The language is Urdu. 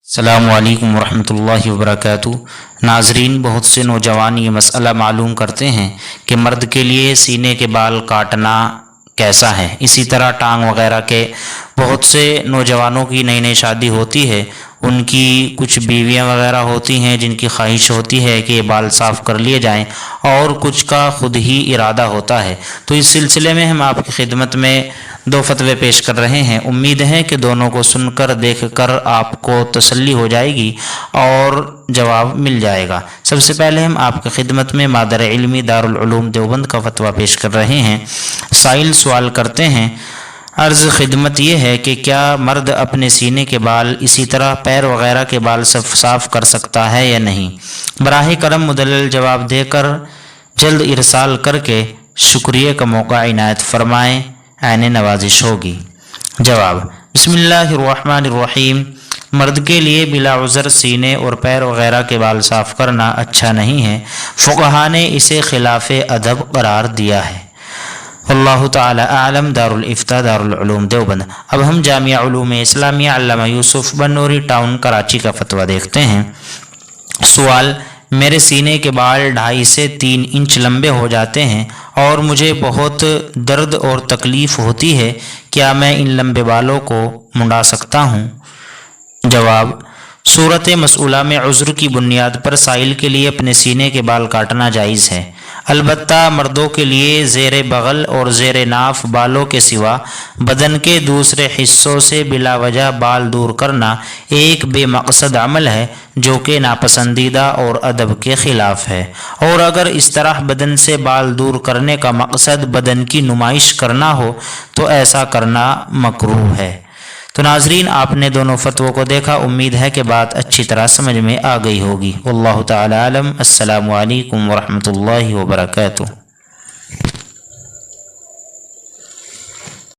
السلام علیکم ورحمۃ اللہ وبرکاتہ۔ ناظرین، بہت سے نوجوان یہ مسئلہ معلوم کرتے ہیں کہ مرد کے لیے سینے کے بال کاٹنا کیسا ہے۔ اسی طرح ٹانگ وغیرہ کے بہت سے نوجوانوں کی نئی نئی شادی ہوتی ہے، ان کی کچھ بیویاں وغیرہ ہوتی ہیں جن کی خواہش ہوتی ہے کہ یہ بال صاف کر لیے جائیں، اور کچھ کا خود ہی ارادہ ہوتا ہے۔ تو اس سلسلے میں ہم آپ کی خدمت میں دو فتوے پیش کر رہے ہیں۔ امید ہے کہ دونوں کو سن کر دیکھ کر آپ کو تسلی ہو جائے گی اور جواب مل جائے گا۔ سب سے پہلے ہم آپ کی خدمت میں مادر علمی دارالعلوم دیوبند کا فتویٰ پیش کر رہے ہیں۔ سائل سوال کرتے ہیں، عرض خدمت یہ ہے کہ کیا مرد اپنے سینے کے بال اسی طرح پیر وغیرہ کے بال صاف کر سکتا ہے یا نہیں؟ براہ کرم مدلل جواب دے کر جلد ارسال کر کے شکریہ کا موقع عنایت فرمائیں، عین نوازش ہوگی۔ جواب: بسم اللہ الرحمن الرحیم۔ مرد کے لیے بلا عذر سینے اور پیر وغیرہ کے بال صاف کرنا اچھا نہیں ہے۔ فقہاء نے اسے خلاف ادب قرار دیا ہے۔ اللہ تعالی اعلم۔ دارالافتاء دارالعلوم دیوبند۔ اب ہم جامعہ علوم اسلامیہ علامہ یوسف بن نوری ٹاؤن کراچی کا فتویٰ دیکھتے ہیں۔ سوال: میرے سینے کے بال 2.5 سے 3 انچ لمبے ہو جاتے ہیں اور مجھے بہت درد اور تکلیف ہوتی ہے، کیا میں ان لمبے بالوں کو منڈا سکتا ہوں؟ جواب: صورت مسئولہ میں عذر کی بنیاد پر سائل کے لیے اپنے سینے کے بال کاٹنا جائز ہے، البتہ مردوں کے لیے زیر بغل اور زیر ناف بالوں کے سوا بدن کے دوسرے حصوں سے بلا وجہ بال دور کرنا ایک بے مقصد عمل ہے جو کہ ناپسندیدہ اور ادب کے خلاف ہے، اور اگر اس طرح بدن سے بال دور کرنے کا مقصد بدن کی نمائش کرنا ہو تو ایسا کرنا مکروہ ہے۔ تو ناظرین، آپ نے دونوں فتووں کو دیکھا، امید ہے کہ بات اچھی طرح سمجھ میں آ گئی ہوگی۔ واللہ تعالی عالم۔ السلام علیکم ورحمۃ اللہ وبرکاتہ۔